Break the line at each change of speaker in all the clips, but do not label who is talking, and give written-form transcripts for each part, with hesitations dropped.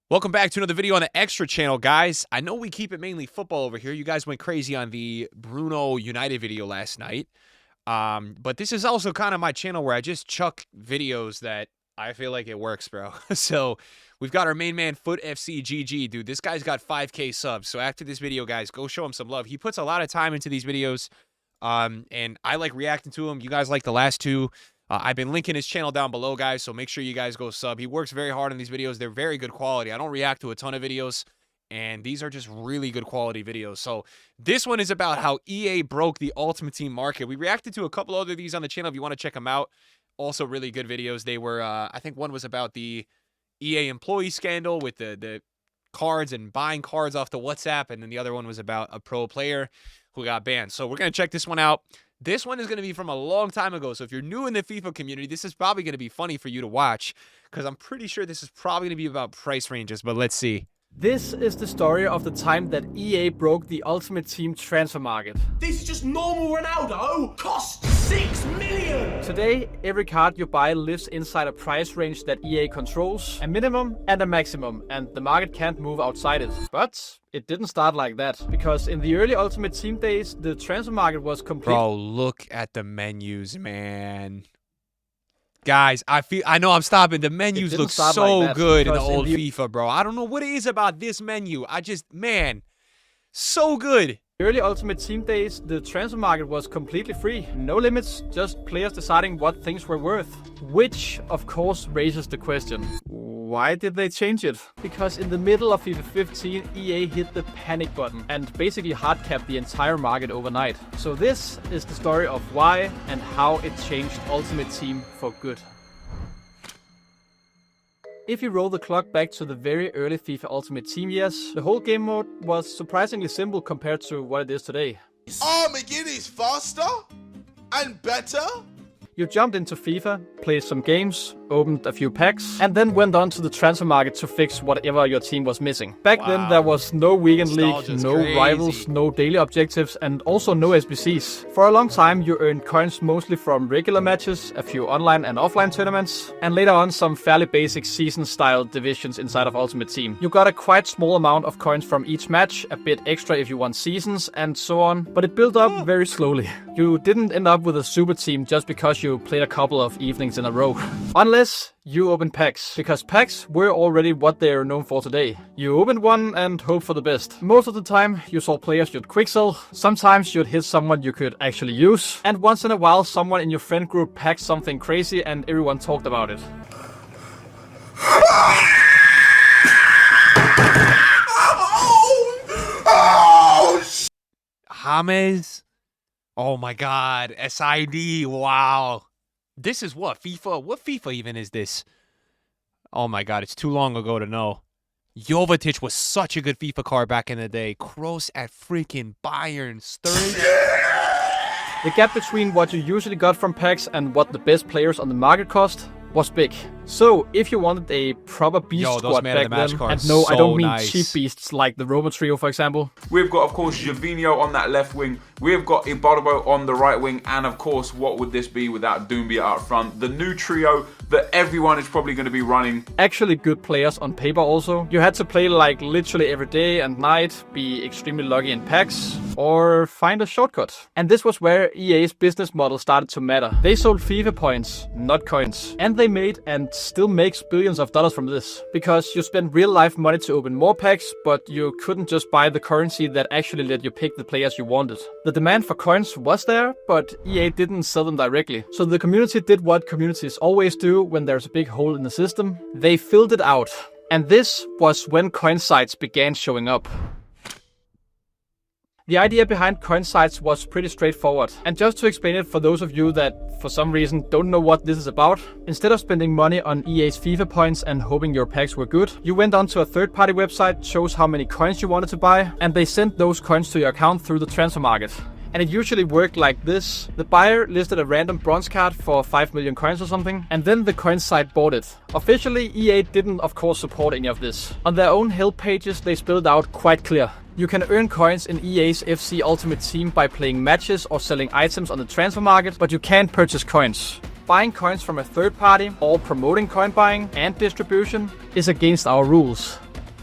Welcome back to another video on the Extra channel, guys. I know we keep it mainly football over here. You guys went crazy on the Bruno United video last night. But this is also kind of my channel where I just chuck videos that I feel like it works, bro. So we've got our main man, Foot FC GG, dude. This guy's got 5K subs. So after this video, guys, go show him some love. He puts a lot of time into these videos, and I like reacting to them. You guys like the last two. I've been linking his channel down below, guys, so make sure you guys go sub. He works very hard on these videos. They're very good quality. I don't react to a ton of videos, and these are just really good quality videos. So this one is about how EA broke the Ultimate Team market. We reacted to a couple other of these on the channel if you want to check them out. Also really good videos. They were, I think one was about the EA employee scandal with the cards and buying cards off the WhatsApp, and then the other one was about a pro player who got banned. So we're going to check this one out. This one is going to be from a long time ago, so if you're new in the FIFA community, this is probably going to be funny for you to watch, because I'm pretty sure this is probably going to be about price ranges, but let's see.
This is the story of the time that EA broke the Ultimate Team transfer market.
This is just normal Ronaldo. Cost 6 million.
Today, every card you buy lives inside a price range that EA controls, a minimum and a maximum, and the market can't move outside it. But it didn't start like that, because in the early Ultimate Team days, the transfer market was complete.
Bro, look at the menus, man. Guys, I know I'm stopping. The menus look so
like
good in the old FIFA, bro. I don't know what it is about this menu. Man, so good.
Early Ultimate Team days, the transfer market was completely free. No limits, just players deciding what things were worth. Which, of course, raises the question, why did they change it? Because in the middle of FIFA 15, EA hit the panic button and basically hardcapped the entire market overnight. So this is the story of why and how it changed Ultimate Team for good. If you roll the clock back to the very early FIFA Ultimate Team years, the whole game mode was surprisingly simple compared to what it is today.
Armageddon is faster and better.
You jumped into FIFA, played some games, opened a few packs, and then went on to the transfer market to fix whatever your team was missing. Back then there was no weekend league, no rivals, no daily objectives, and also no SBCs. For a long time you earned coins mostly from regular matches, a few online and offline tournaments, and later on some fairly basic season-style divisions inside of Ultimate Team. You got a quite small amount of coins from each match, a bit extra if you won seasons, and so on, but it built up very slowly. You didn't end up with a super team just because you played a couple of evenings in a row. Unless you opened packs, because packs were already what they are known for today. You opened one and hope for the best. Most of the time you saw players you'd quick sell, sometimes you'd hit someone you could actually use, and once in a while someone in your friend group packed something crazy and everyone talked about it.
James. Oh my god, SID, wow. This is what, FIFA? What FIFA even is this? Oh my god, it's too long ago to know. Jovetic was such a good FIFA card back in the day. Kroos at freaking Bayern, Sturridge.
The gap between what you usually got from packs and what the best players on the market cost was big. So, if you wanted a proper beast squad back then, and no, I don't mean cheap beasts like the Roma trio, for example.
We've got, of course, Gervinho on that left wing. We've got Ibarbo on the right wing. And, of course, what would this be without Doumbia up front? The new trio that everyone is probably going to be running.
Actually good players on paper also. You had to play like literally every day and night, be extremely lucky in packs, or find a shortcut. And this was where EA's business model started to matter. They sold FIFA points, not coins. And they made and still makes billions of dollars from this. Because you spend real life money to open more packs, but you couldn't just buy the currency that actually let you pick the players you wanted. The demand for coins was there, but EA didn't sell them directly. So the community did what communities always do when there's a big hole in the system. They filled it out. And this was when coin sites began showing up. The idea behind coin sites was pretty straightforward. And just to explain it for those of you that for some reason don't know what this is about, instead of spending money on EA's FIFA points and hoping your packs were good, you went onto a third-party website, chose how many coins you wanted to buy, and they sent those coins to your account through the transfer market. And it usually worked like this. The buyer listed a random bronze card for 5 million coins or something, and then the coin site bought it. Officially, EA didn't of course support any of this. On their own help pages, they spelled out quite clear. You can earn coins in EA's FC Ultimate Team by playing matches or selling items on the transfer market, but you can't purchase coins. Buying coins from a third party or promoting coin buying and distribution is against our rules.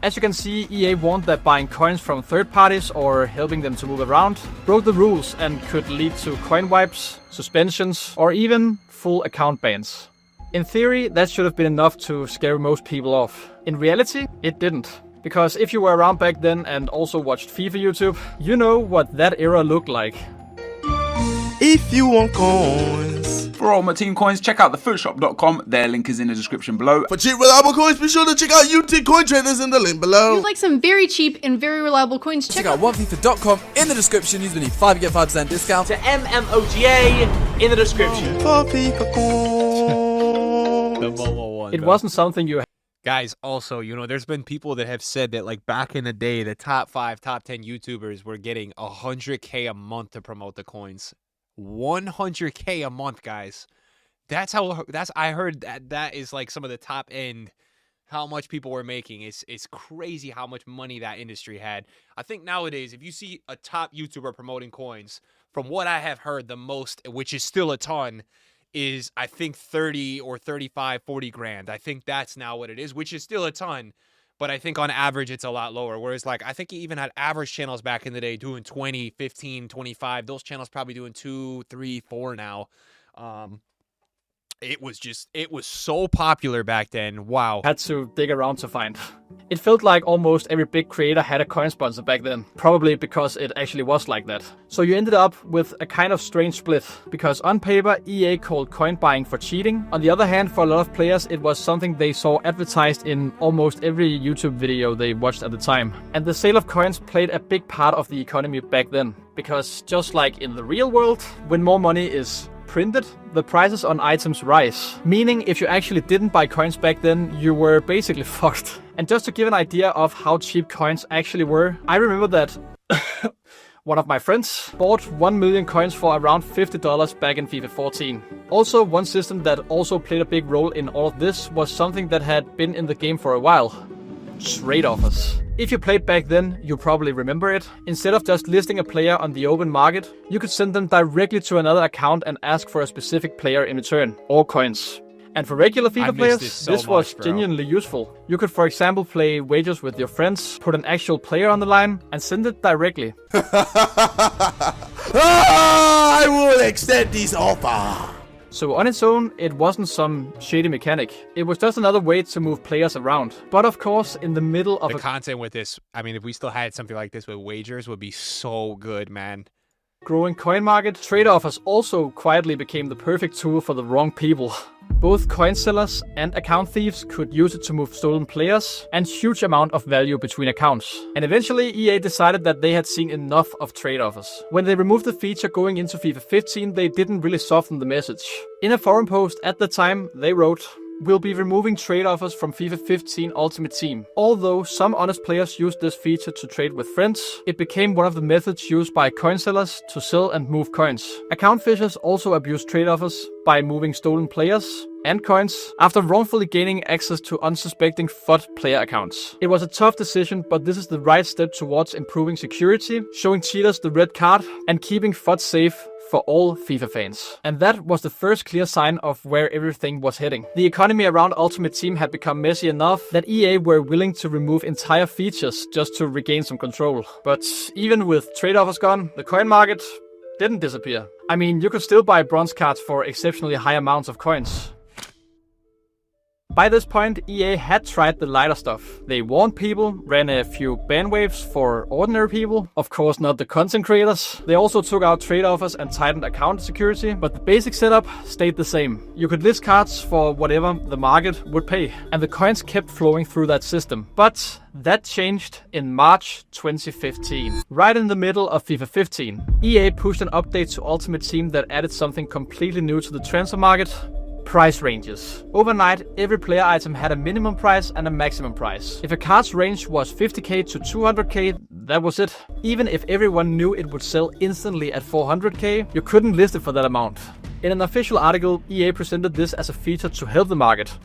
As you can see, EA warned that buying coins from third parties or helping them to move around broke the rules and could lead to coin wipes, suspensions, or even full account bans. In theory, that should have been enough to scare most people off. In reality, it didn't. Because if you were around back then and also watched FIFA YouTube, you know what that era looked like.
If you want coins.
For Ultimate Team coins, check out thefootshop.com. Their link is in the description below.
For cheap, reliable coins, be sure to check out UT Coin Traders in the link below.
If you'd like some very cheap and very reliable coins,
Check out onefifa.com in the description. Use the link 5 to get 5% discount.
To MMOGA in the description.
For FIFA coins.
The Momo one.
It wasn't something you
Guys, also, you know, there's been people that have said that, like, back in the day, the top 5, top 10 YouTubers were getting 100K a month to promote the coins. 100K a month, guys. I heard that is like some of the top end, how much people were making. It's crazy how much money that industry had. I think nowadays, if you see a top YouTuber promoting coins, from what I have heard, the most, which is still a ton, is I think 30 or 35, 40 grand. I think that's now what it is, which is still a ton. But I think on average, it's a lot lower. Whereas, like, I think you even had average channels back in the day doing 20, 15, 25. Those channels probably doing 2, 3, 4 now. It was so popular back then. Wow.
had to dig around to find. It felt like almost every big creator had a coin sponsor back then. Probably because it actually was like that. So you ended up with a kind of strange split. Because on paper, EA called coin buying for cheating. On the other hand, for a lot of players, it was something they saw advertised in almost every YouTube video they watched at the time. And the sale of coins played a big part of the economy back then. Because just like in the real world, when more money is printed, the prices on items rise. Meaning if you actually didn't buy coins back then, you were basically fucked. And just to give an idea of how cheap coins actually were, I remember that one of my friends bought 1 million coins for around $50 back in FIFA 14. Also, one system that also played a big role in all of this was something that had been in the game for a while. Trade offers. If you played back then, you probably remember it. Instead of just listing a player on the open market, you could send them directly to another account and ask for a specific player in return, or coins. And for regular FIFA players, this was genuinely useful. You could, for example, play wagers with your friends, put an actual player on the line, and send it directly.
I will extend this offer.
So on its own, it wasn't some shady mechanic. It was just another way to move players around. But of course, in the middle of
the content with this, I mean, if we still had something like this with wagers, would be so good, man.
Growing coin market, trade offers also quietly became the perfect tool for the wrong people. Both coin sellers and account thieves could use it to move stolen players and huge amount of value between accounts. And eventually EA decided that they had seen enough of trade offers. When they removed the feature going into FIFA 15, they didn't really soften the message. In a forum post at the time, they wrote, "We'll be removing trade offers from FIFA 15 Ultimate Team. Although some honest players used this feature to trade with friends, it became one of the methods used by coin sellers to sell and move coins. Account fishers also abused trade offers by moving stolen players and coins after wrongfully gaining access to unsuspecting FUT player accounts. It was a tough decision, but this is the right step towards improving security, showing cheaters the red card, and keeping FUT safe for all FIFA fans. And that was the first clear sign of where everything was heading. The economy around Ultimate Team had become messy enough that EA were willing to remove entire features just to regain some control. But even with trade offers gone, the coin market didn't disappear. I mean, you could still buy bronze cards for exceptionally high amounts of coins. By this point, EA had tried the lighter stuff. They warned people, ran a few ban waves for ordinary people, of course not the content creators. They also took out trade offers and tightened account security, but the basic setup stayed the same. You could list cards for whatever the market would pay, and the coins kept flowing through that system. But that changed in March 2015. Right in the middle of FIFA 15, EA pushed an update to Ultimate Team that added something completely new to the transfer market: price ranges. Overnight, every player item had a minimum price and a maximum price. If a card's range was 50k to 200k, that was it. Even if everyone knew it would sell instantly at 400k, you couldn't list it for that amount. In an official article, EA presented this as a feature to help the market,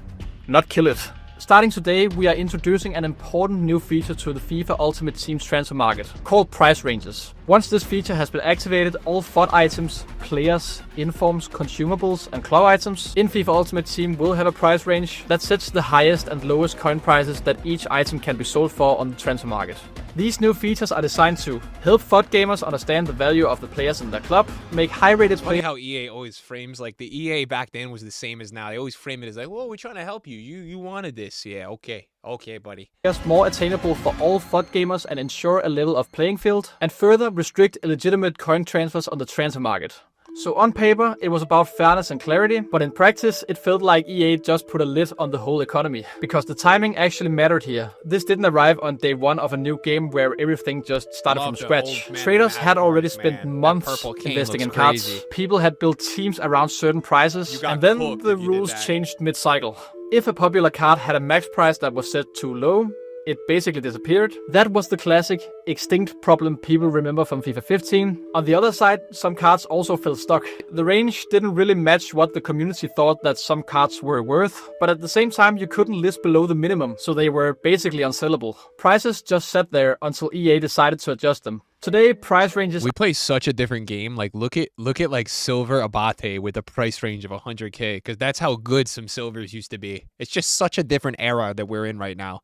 not kill it. Starting today, we are introducing an important new feature to the FIFA Ultimate Team's transfer market, called price ranges. Once this feature has been activated, all FUT items, players, informs, consumables and club items in FIFA Ultimate Team will have a price range that sets the highest and lowest coin prices that each item can be sold for on the transfer market. These new features are designed to help FUT gamers understand the value of the players in their club, make high-rated
Funny
players
how EA always frames, like, the EA back then was the same as now. They always frame it as like, whoa, we're trying to help you. You wanted this. Yeah, okay. Okay, buddy.
more attainable for all FUT gamers and ensure a level of playing field, and further restrict illegitimate coin transfers on the transfer market. So on paper, it was about fairness and clarity, but in practice, it felt like EA just put a lid on the whole economy, because the timing actually mattered here. This didn't arrive on day one of a new game where everything just started from scratch. Traders had already spent months investing in cards. People had built teams around certain prices, and then the rules changed mid-cycle. If a popular card had a max price that was set too low, it basically disappeared. That was the classic extinct problem people remember from FIFA 15. On the other side, some cards also fell stuck. The range didn't really match what the community thought that some cards were worth, but at the same time you couldn't list below the minimum, so they were basically unsellable. Prices just sat there until EA decided to adjust them. Today, price ranges...
We play such a different game. Like, look at like Silver Abate with a price range of 100K, because that's how good some Silvers used to be. It's just such a different era that we're in right now.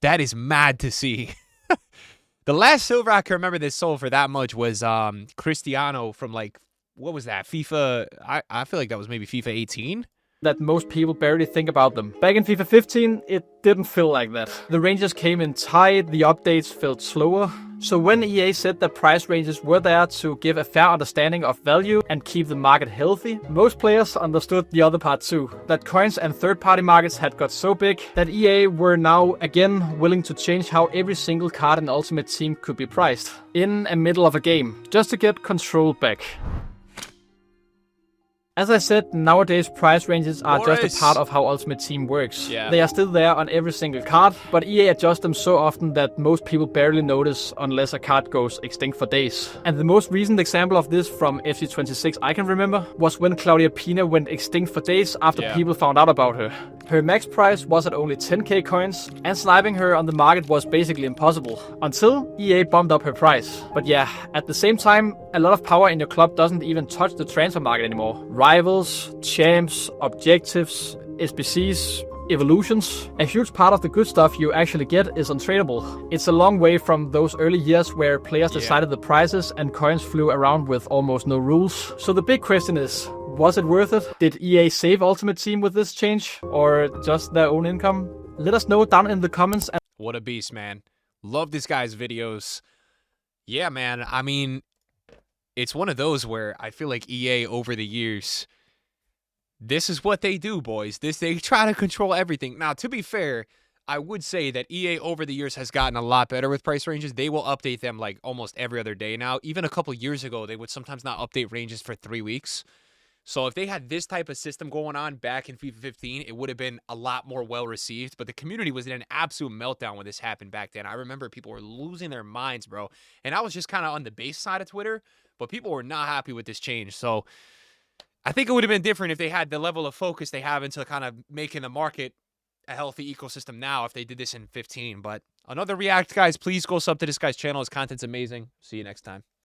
That is mad to see. The last silver I can remember this sold for that much was Cristiano from, like, what was that? FIFA, I feel like that was maybe FIFA 18?
That most people barely think about them. Back in FIFA 15, it didn't feel like that. The ranges came in tight, the updates felt slower. So when EA said that price ranges were there to give a fair understanding of value and keep the market healthy, most players understood the other part too. That coins and third-party markets had got so big that EA were now again willing to change how every single card in Ultimate Team could be priced. In the middle of a game, just to get control back. As I said, nowadays price ranges are just a part of how Ultimate Team works.
Yeah.
They are still there on every single card, but EA adjusts them so often that most people barely notice unless a card goes extinct for days. And the most recent example of this from FC26 I can remember was when Claudia Pina went extinct for days after people found out about her. Her max price was at only 10k coins, and sniping her on the market was basically impossible, until EA bumped up her price. But yeah, at the same time, a lot of power in your club doesn't even touch the transfer market anymore. Rivals, champs, objectives, SBCs, evolutions. A huge part of the good stuff you actually get is untradeable. It's a long way from those early years where players decided the prices and coins flew around with almost no rules. So the big question is, was it worth it? Did EA save Ultimate Team with this change, or just their own income? Let us know down in the comments.
What a beast, man. Love this guy's videos. Yeah, man, I mean, it's one of those where I feel like EA over the years, this is what they do, boys. They try to control everything. Now, to be fair, I would say that EA over the years has gotten a lot better with price ranges. They will update them like almost every other day now. Even a couple years ago, they would sometimes not update ranges for 3 weeks. So if they had this type of system going on back in FIFA 15, it would have been a lot more well-received. But the community was in an absolute meltdown when this happened back then. I remember people were losing their minds, bro. And I was just kind of on the base side of Twitter, but people were not happy with this change. So I think it would have been different if they had the level of focus they have into kind of making the market a healthy ecosystem now if they did this in 15. But another react, guys. Please go sub to this guy's channel. His content's amazing. See you next time.